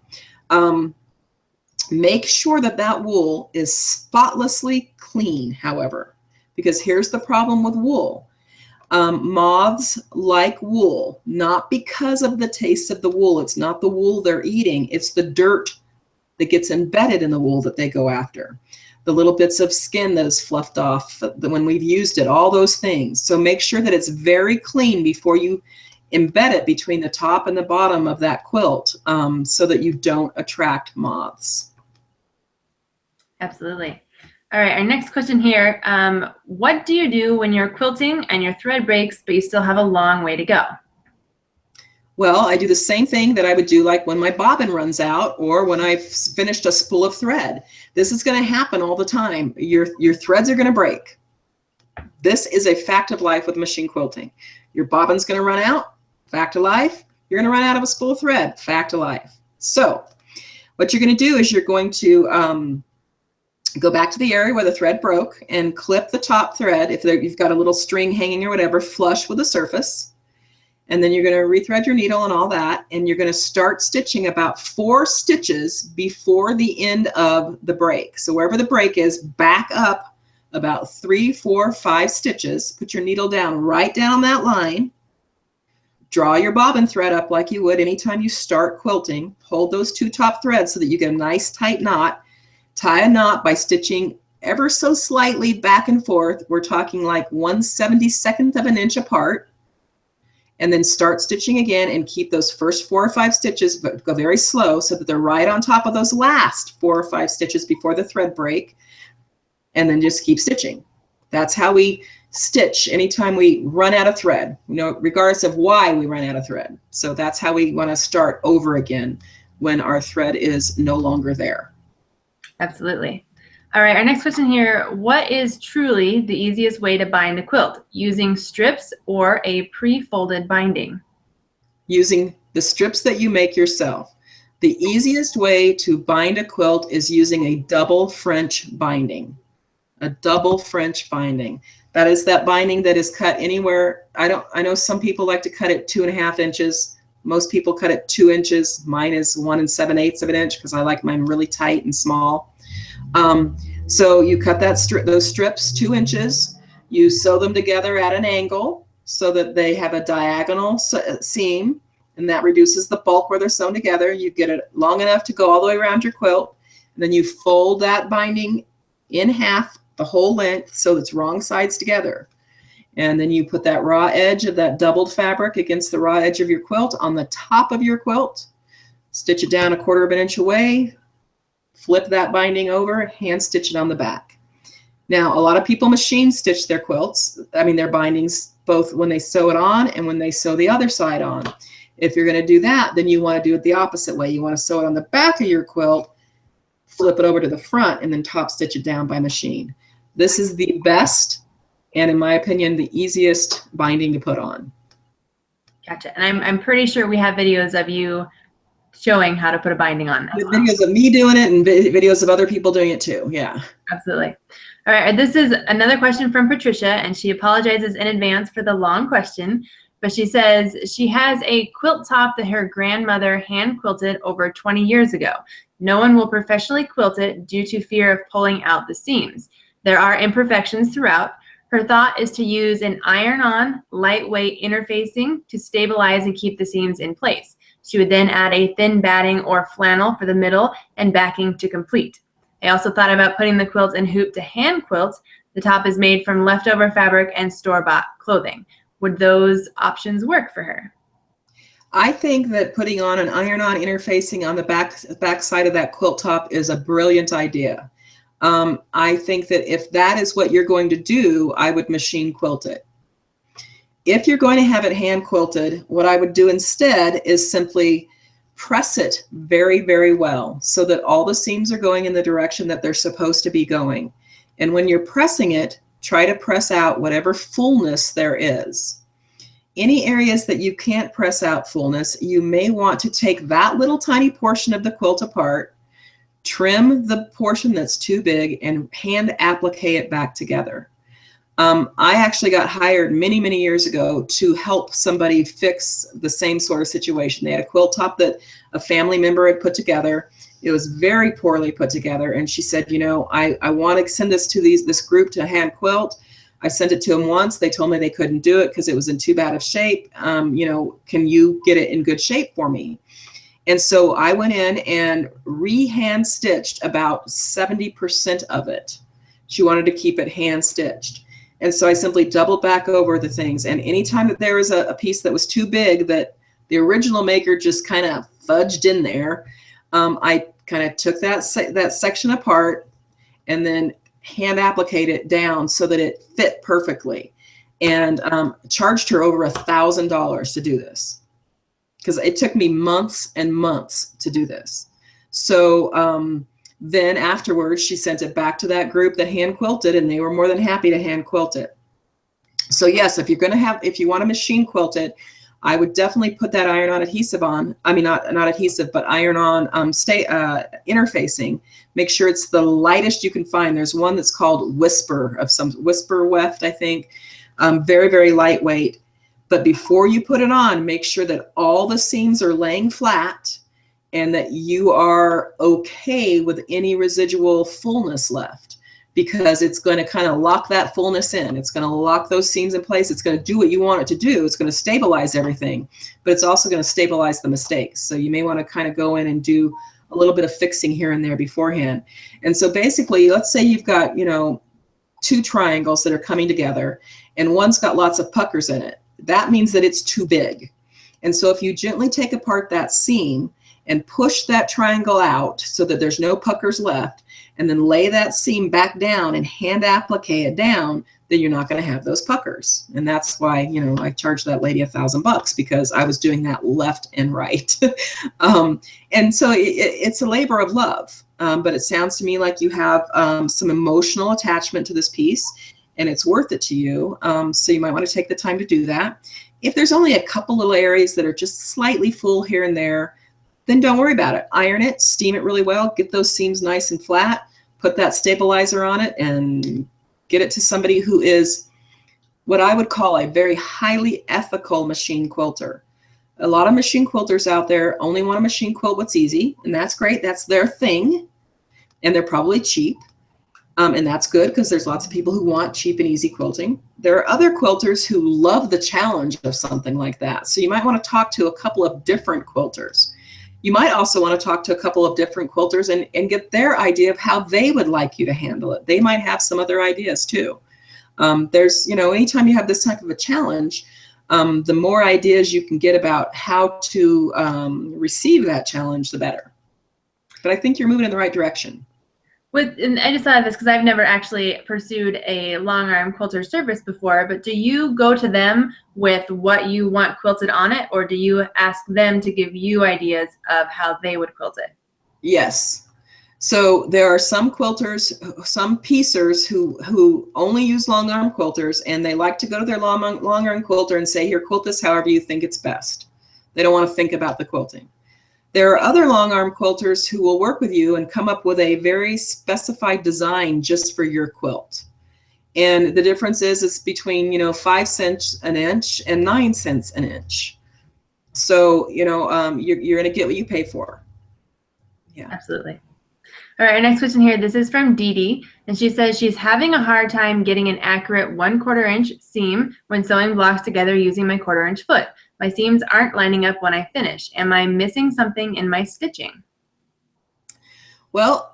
Make sure that that wool is spotlessly clean, however, because here's the problem with wool. Moths like wool, not because of the taste of the wool. It's not the wool they're eating. It's the dirt that gets embedded in the wool that they go after. The little bits of skin that is fluffed off when we've used it, all those things. So make sure that it's very clean before you embed it between the top and the bottom of that quilt, so that you don't attract moths. Absolutely. All right, our next question here. What do you do when you're quilting and your thread breaks, but you still have a long way to go? Well, I do the same thing that I would do like when my bobbin runs out or when I've finished a spool of thread. This is going to happen all the time. Your threads are going to break. This is a fact of life with machine quilting. Your bobbin's going to run out. Fact of life. You're going to run out of a spool of thread. Fact of life. So what you're going to do is you're going to go back to the area where the thread broke and clip the top thread. If you've got a little string hanging or whatever, flush with the surface. And then you're going to rethread your needle and all that. And you're going to start stitching about 4 stitches before the end of the break. So wherever the break is, back up about 3, 4, 5 stitches. Put your needle down right down that line. Draw your bobbin thread up like you would anytime you start quilting. Hold those 2 top threads so that you get a nice tight knot. Tie a knot by stitching ever so slightly back and forth. We're talking like 1/72nd of an inch apart. And then start stitching again and keep those first 4 or 5 stitches, but go very slow so that they're right on top of those last 4 or 5 stitches before the thread break. And then just keep stitching. That's how we stitch anytime we run out of thread, you know, regardless of why we run out of thread. So that's how we want to start over again when our thread is no longer there. Absolutely. All right, our next question here, what is truly the easiest way to bind a quilt? Using strips or a pre-folded binding? Using the strips that you make yourself. The easiest way to bind a quilt is using a double French binding. A double French binding. That is that binding that is cut anywhere. I know some people like to cut it 2.5 inches. Most people cut it 2 inches. Mine is 1 7/8 of an inch because I like mine really tight and small. So you cut those strips 2 inches. You sew them together at an angle so that they have a diagonal seam, and that reduces the bulk where they're sewn together. You get it long enough to go all the way around your quilt, and then you fold that binding in half the whole length so it's wrong sides together. And then you put that raw edge of that doubled fabric against the raw edge of your quilt on the top of your quilt. Stitch it down 1/4 of an inch away. Flip that binding over, hand stitch it on the back. Now, a lot of people machine stitch their quilts, their bindings, both when they sew it on and when they sew the other side on. If you're going to do that, then you want to do it the opposite way. You want to sew it on the back of your quilt, flip it over to the front, and then top stitch it down by machine. This is the best, and in my opinion, the easiest binding to put on. Gotcha. And I'm pretty sure we have videos of you showing how to put a binding on. Videos of me doing it and videos of other people doing it too. Yeah. Absolutely. All right. This is another question from Patricia, and she apologizes in advance for the long question, but she says she has a quilt top that her grandmother hand quilted over 20 years ago. No one will professionally quilt it due to fear of pulling out the seams. There are imperfections throughout. Her thought is to use an iron-on, lightweight interfacing to stabilize and keep the seams in place. She would then add a thin batting or flannel for the middle and backing to complete. I also thought about putting the quilt in hoop to hand quilt. The top is made from leftover fabric and store-bought clothing. Would those options work for her? I think that putting on an iron-on interfacing on the back side of that quilt top is a brilliant idea. I think that if that is what you're going to do, I would machine quilt it. If you're going to have it hand quilted, what I would do instead is simply press it very, very well so that all the seams are going in the direction that they're supposed to be going. And when you're pressing it, try to press out whatever fullness there is. Any areas that you can't press out fullness, you may want to take that little tiny portion of the quilt apart, trim the portion that's too big, and hand applique it back together. I actually got hired many, many years ago to help somebody fix the same sort of situation. They had a quilt top that a family member had put together. It was very poorly put together. And she said, you know, I want to send this to this group to hand quilt. I sent it to them once. They told me they couldn't do it because it was in too bad of shape. You know, can you get it in good shape for me? And so I went in and hand stitched about 70% of it. She wanted to keep it hand stitched. And so I simply doubled back over the things. And anytime that there was a piece that was too big that the original maker just kind of fudged in there, I kind of took that section apart and then hand appliqued it down so that it fit perfectly, and charged her over $1,000 to do this because it took me months and months to do this. So then afterwards, she sent it back to that group that hand quilted, and they were more than happy to hand quilt it. So yes, if you want to machine quilt it, I would definitely put that iron-on adhesive on. I mean, not adhesive, but iron-on interfacing. Make sure it's the lightest you can find. There's one that's called Whisper Weft, I think. Very, very lightweight. But before you put it on, make sure that all the seams are laying flat and that you are okay with any residual fullness left, because it's going to kind of lock that fullness in. It's going to lock those seams in place. It's going to do what you want it to do. It's going to stabilize everything, but it's also going to stabilize the mistakes. So you may want to kind of go in and do a little bit of fixing here and there beforehand. And so basically, let's say you've got, you know, 2 triangles that are coming together, and one's got lots of puckers in it. That means that it's too big. And so if you gently take apart that seam and push that triangle out so that there's no puckers left, and then lay that seam back down and hand applique it down, then you're not going to have those puckers. And that's why, you know, I charged that lady $1,000 because I was doing that left and right. And so it's a labor of love. But it sounds to me like you have some emotional attachment to this piece, and it's worth it to you. So you might want to take the time to do that. If there's only a couple little areas that are just slightly full here and there, then don't worry about it. Iron it, steam it really well, get those seams nice and flat, put that stabilizer on it, and get it to somebody who is what I would call a very highly ethical machine quilter. A lot of machine quilters out there only want to machine quilt what's easy, and that's great. That's their thing, and they're probably cheap. And that's good because there's lots of people who want cheap and easy quilting. There are other quilters who love the challenge of something like that. So you might want to talk to a couple of different quilters. You might also want to talk to a couple of different quilters and get their idea of how they would like you to handle it. They might have some other ideas too. There's, you know, anytime you have this type of a challenge, the more ideas you can get about how to receive that challenge, the better. But I think you're moving in the right direction. And I just thought of this because I've never actually pursued a long arm quilter service before, but do you go to them with what you want quilted on it, or do you ask them to give you ideas of how they would quilt it? Yes. So there are some quilters, some piecers who only use long arm quilters, and they like to go to their long arm quilter and say, here, quilt this however you think it's best. They don't want to think about the quilting. There are other long arm quilters who will work with you and come up with a very specified design just for your quilt. And the difference is it's between, you know, 5 cents an inch and 9 cents an inch. So, you know, you're going to get what you pay for. Yeah. Absolutely. All right, our next question here, this is from Dee Dee, and she says she's having a hard time getting an accurate 1/4 inch seam when sewing blocks together using my 1/4 inch foot. My seams aren't lining up when I finish. Am I missing something in my stitching? Well,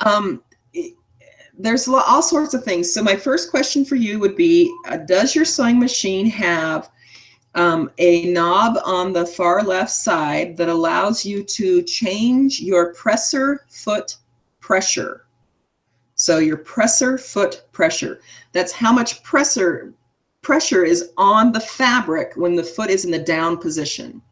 there's all sorts of things. So my first question for you would be, does your sewing machine have a knob on the far left side that allows you to change your presser foot pressure? So your presser foot pressure, that's how much pressure is on the fabric when the foot is in the down position.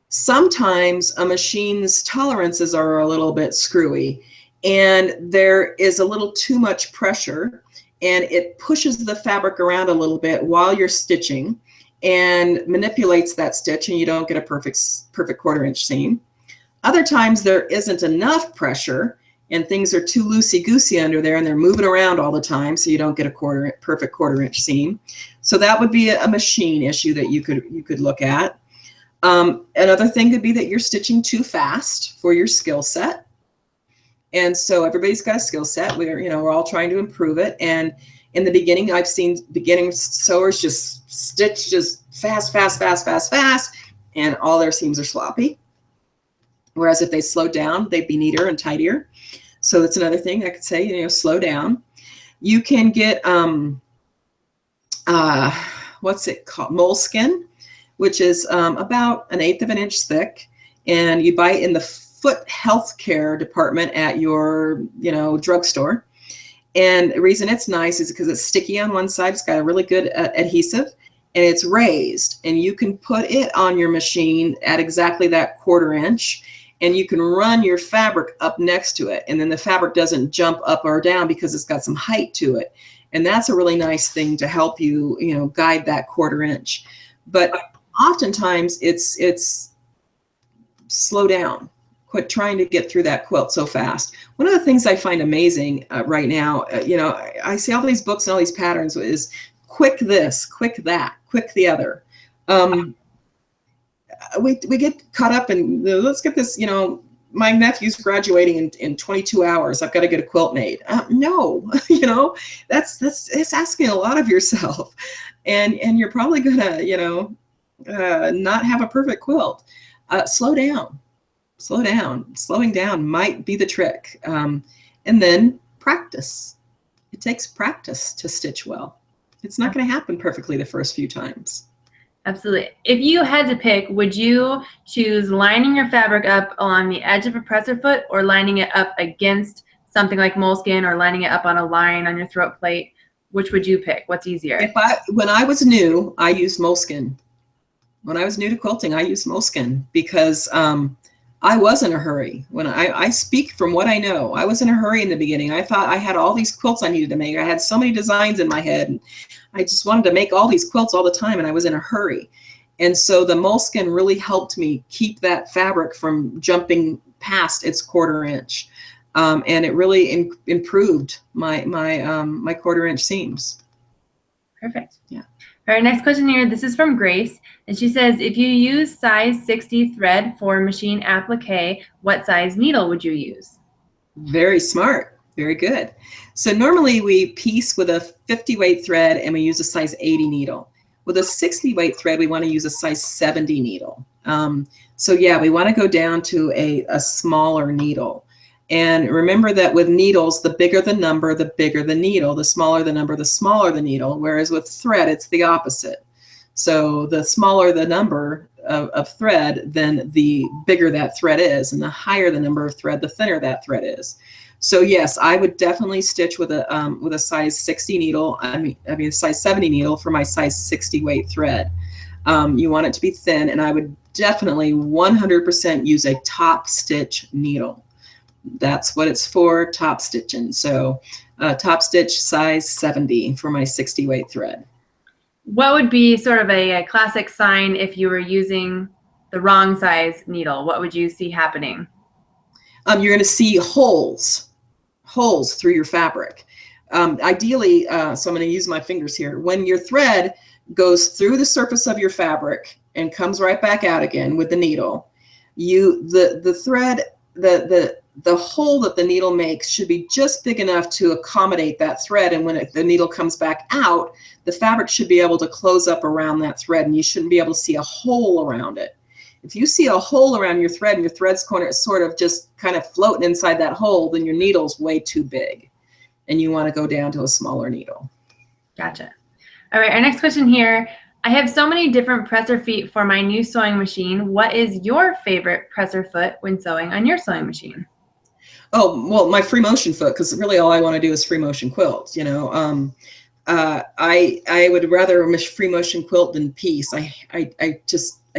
Sometimes a machine's tolerances are a little bit screwy, and there is a little too much pressure, and it pushes the fabric around a little bit while you're stitching and manipulates that stitch, and you don't get a perfect 1/4 inch seam. Other times there isn't enough pressure and things are too loosey-goosey under there and they're moving around all the time, so you don't get a perfect 1/4 inch seam. So that would be a machine issue that you could look at. Another thing could be that you're stitching too fast for your skill set. And so everybody's got a skill set. We're all trying to improve it. And in the beginning, I've seen beginning sewers just stitch just fast, and all their seams are sloppy. Whereas if they slowed down, they'd be neater and tidier. So that's another thing I could say, slow down. You can get, what's it called? Moleskin, which is about 1/8 of an inch thick. And you buy it in the foot healthcare department at your, drugstore. And the reason it's nice is because it's sticky on one side. It's got a really good adhesive, and it's raised. And you can put it on your machine at exactly that 1/4 inch. And you can run your fabric up next to it, and then the fabric doesn't jump up or down because it's got some height to it. And that's a really nice thing to help you, guide that 1/4 inch. But oftentimes it's slow down. Quit trying to get through that quilt so fast. One of the things I find amazing right now, I see all these books and all these patterns is quick this, quick that, quick the other. We get caught up in let's get this, my nephew's graduating in 22 hours. I've got to get a quilt made. No, that's asking a lot of yourself, and you're probably gonna, not have a perfect quilt. Slow down, slow down. Slowing down might be the trick. And then practice. It takes practice to stitch well. It's not going to happen perfectly the first few times. Absolutely. If you had to pick, would you choose lining your fabric up along the edge of a presser foot or lining it up against something like moleskin or lining it up on a line on your throat plate? Which would you pick? What's easier? When I was new, I used moleskin. When I was new to quilting, I used moleskin because I was in a hurry. When I speak from what I know, I was in a hurry in the beginning. I thought I had all these quilts I needed to make. I had so many designs in my head, and I just wanted to make all these quilts all the time, and I was in a hurry. And so the moleskin really helped me keep that fabric from jumping past its 1/4 inch. And it really improved my 1/4 inch seams. Perfect. Yeah. All right, next question here. This is from Grace, and she says, if you use size 60 thread for machine applique, what size needle would you use? Very smart. Very good. So normally we piece with a 50 weight thread and we use a size 80 needle. With a 60 weight thread, we want to use a size 70 needle. So yeah, we want to go down to a smaller needle. And remember that with needles, the bigger the number, the bigger the needle. The smaller the number, the smaller the needle. Whereas with thread, it's the opposite. So the smaller the number of thread, then the bigger that thread is. And the higher the number of thread, the thinner that thread is. So yes, I would definitely stitch with a size 60 needle. I mean a size 70 needle for my size 60 weight thread. You want it to be thin, and I would definitely 100% use a top stitch needle. That's what it's for, top stitching. So top stitch size 70 for my 60 weight thread. What would be sort of a classic sign if you were using the wrong size needle? What would you see happening? You're going to see holes through your fabric. Ideally, so I'm going to use my fingers here. When your thread goes through the surface of your fabric and comes right back out again with the needle, the hole that the needle makes should be just big enough to accommodate that thread. And when the needle comes back out, the fabric should be able to close up around that thread, and you shouldn't be able to see a hole around it. If you see a hole around your thread and your thread's corner is sort of just kind of floating inside that hole, then your needle's way too big, and you want to go down to a smaller needle. Gotcha. All right, our next question here. I have so many different presser feet for my new sewing machine. What is your favorite presser foot when sewing on your sewing machine? Oh, well, my free motion foot, because really all I want to do is free motion quilt. You know, I would rather free motion quilt than piece. I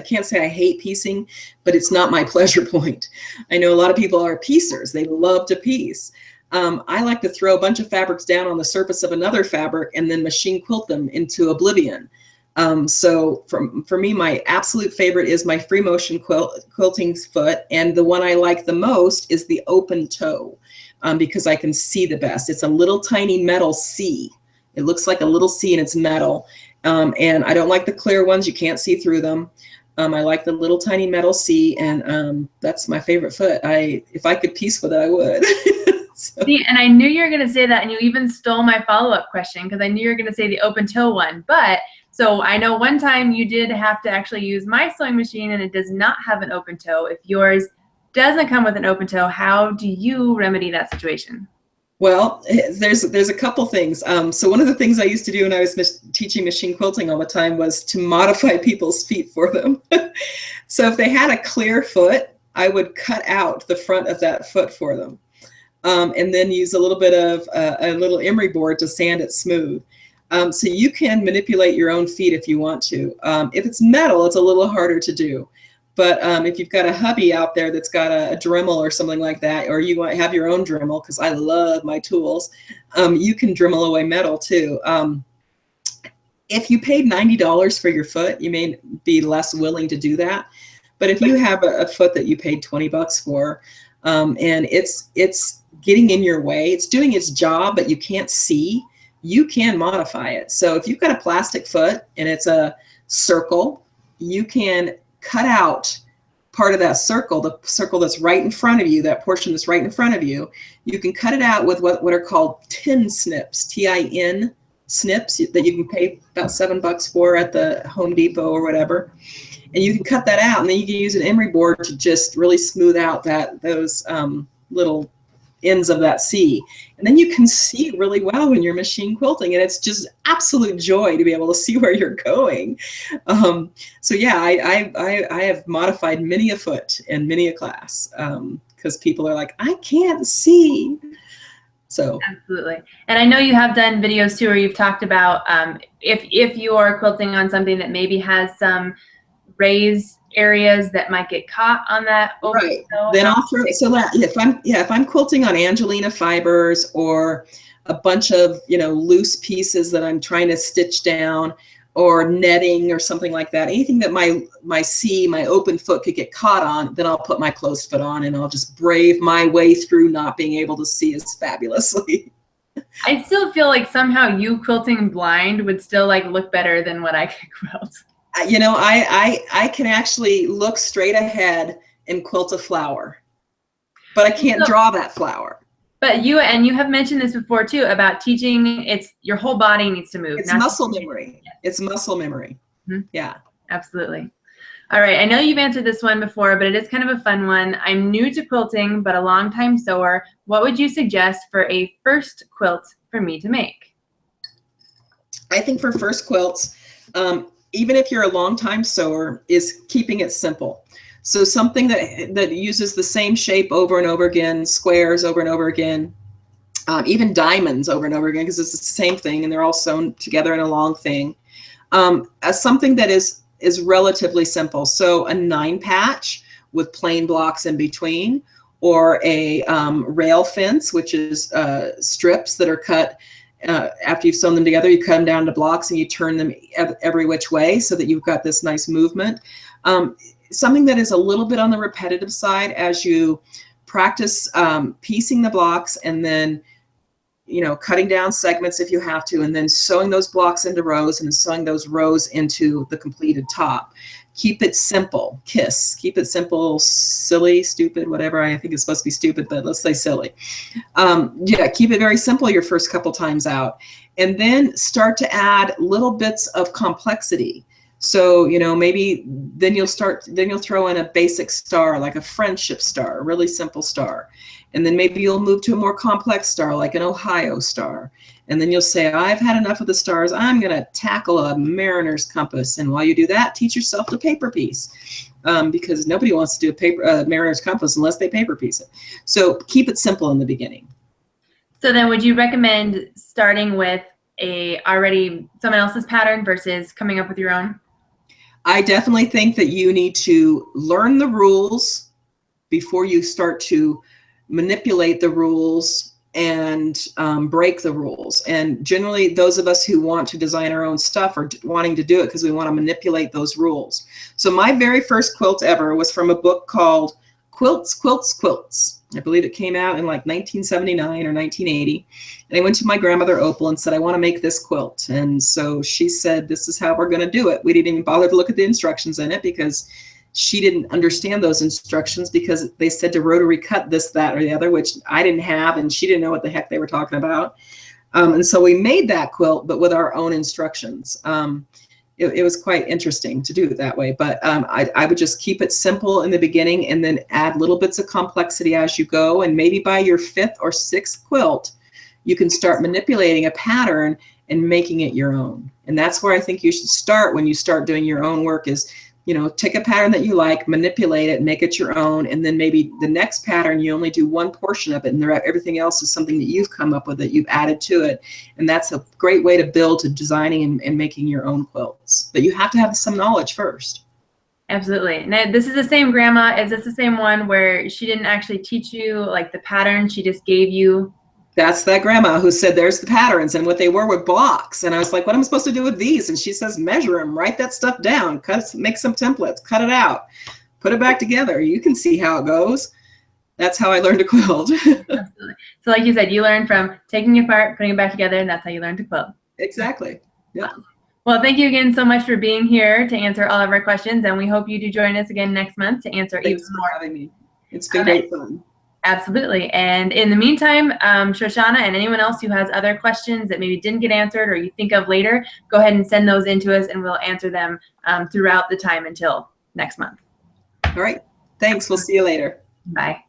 can't say I hate piecing, but it's not my pleasure point. I know a lot of people are piecers. They love to piece. I like to throw a bunch of fabrics down on the surface of another fabric and then machine quilt them into oblivion. So for me, my absolute favorite is my free motion quilting foot, and the one I like the most is the open toe, because I can see the best. It's a little tiny metal C. It looks like a little C and it's metal, and I don't like the clear ones. You can't see through them. I like the little tiny metal C, and that's my favorite foot. If I could piece with it, I would. So. See, and I knew you were going to say that, and you even stole my follow-up question because I knew you were going to say the open toe one. But so I know one time you did have to actually use my sewing machine, and it does not have an open toe. If yours doesn't come with an open toe, how do you remedy that situation? Well, there's a couple things. So one of the things I used to do when I was teaching machine quilting all the time was to modify people's feet for them. So if they had a clear foot, I would cut out the front of that foot for them. And then use a little bit of a little emery board to sand it smooth. So you can manipulate your own feet if you want to. If it's metal, it's a little harder to do. But if you've got a hubby out there that's got a Dremel or something like that, or you want to have your own Dremel, because I love my tools, you can Dremel away metal too. If you paid $90 for your foot, you may be less willing to do that. But if you have a foot that you paid $20 for, and it's getting in your way, it's doing its job, but you can't see, you can modify it. So if you've got a plastic foot and it's a circle, you can cut out part of that circle, the circle that's right in front of you, that portion that's right in front of you. You can cut it out with what are called tin snips, T-I-N snips, that you can pay about $7 for at the Home Depot or whatever. And you can cut that out, and then you can use an emery board to just really smooth out those little ends of that C. And then you can see really well when you're machine quilting, and it's just absolute joy to be able to see where you're going. So yeah, I have modified many a foot in many a class, because people are like, I can't see. So absolutely. And I know you have done videos too where you've talked about if you are quilting on something that maybe has some raised areas that might get caught on that open right. sew. Then I'll throw, so that if I'm quilting on Angelina fibers or a bunch of, you know, loose pieces that I'm trying to stitch down, or netting or something like that, anything that my open foot could get caught on, then I'll put my closed foot on, and I'll just brave my way through not being able to see as fabulously. I still feel like somehow you quilting blind would still like look better than what I could quilt. You know, I can actually look straight ahead and quilt a flower, but I can't draw that flower. But you have mentioned this before too about teaching. It's your whole body needs to move. It's muscle memory. Yes. It's muscle memory. Mm-hmm. Yeah. Absolutely. All right. I know you've answered this one before, but it is kind of a fun one. I'm new to quilting, but a longtime sewer. What would you suggest for a first quilt for me to make? I think for first quilts, even if you're a longtime sewer, is keeping it simple. So something that uses the same shape over and over again, squares over and over again, even diamonds over and over again, because it's the same thing and they're all sewn together in a long thing. As something that is relatively simple. So a 9-patch with plain blocks in between, or a rail fence, which is strips that are cut after you've sewn them together. You cut them down to blocks and you turn them every which way so that you've got this nice movement. Something that is a little bit on the repetitive side as you practice piecing the blocks, and then, you know, cutting down segments if you have to, and then sewing those blocks into rows and sewing those rows into the completed top. Keep it simple. KISS. Keep it simple, silly, stupid, whatever. I think it's supposed to be stupid, but let's say silly. Yeah, keep it very simple your first couple times out, and then start to add little bits of complexity. So, you know, maybe then you'll throw in a basic star, like a friendship star, a really simple star. And then maybe you'll move to a more complex star, like an Ohio star. And then you'll say, I've had enough of the stars. I'm going to tackle a mariner's compass. And while you do that, teach yourself the paper piece, because nobody wants to do a mariner's compass unless they paper piece it. So keep it simple in the beginning. So then would you recommend starting with someone else's pattern versus coming up with your own? I definitely think that you need to learn the rules before you start to manipulate the rules and break the rules. And generally, those of us who want to design our own stuff are wanting to do it because we want to manipulate those rules. So my very first quilt ever was from a book called Quilts, Quilts, Quilts. I believe it came out in like 1979 or 1980. And I went to my grandmother Opal and said, I want to make this quilt. And so she said, this is how we're going to do it. We didn't even bother to look at the instructions in it because she didn't understand those instructions, because they said to rotary cut this, that, or the other, which I didn't have, and she didn't know what the heck they were talking about. And so we made that quilt, but with our own instructions. It was quite interesting to do it that way, but I would just keep it simple in the beginning and then add little bits of complexity as you go. And maybe by your 5th or 6th quilt, you can start manipulating a pattern and making it your own. And that's where I think you should start when you start doing your own work is, you know, take a pattern that you like, manipulate it, make it your own, and then maybe the next pattern you only do one portion of it, and everything else is something that you've come up with that you've added to it. And that's a great way to build to designing and making your own quilts. But you have to have some knowledge first. Absolutely. Now, this is the same grandma. Is this the same one where she didn't actually teach you like the pattern? She just gave you? That's that grandma who said, there's the patterns, and what they were blocks. And I was like, what am I supposed to do with these? And she says, measure them, write that stuff down, make some templates, cut it out, put it back together. You can see how it goes. That's how I learned to quilt. Absolutely. So like you said, you learned from taking it apart, putting it back together, and that's how you learned to quilt. Exactly. Yeah. Well, thank you again so much for being here to answer all of our questions, and we hope you do join us again next month to answer even more. Thanks for having me. It's been great fun. Absolutely. And in the meantime, Shoshana and anyone else who has other questions that maybe didn't get answered or you think of later, go ahead and send those in to us and we'll answer them throughout the time until next month. All right. Thanks. We'll see you later. Bye.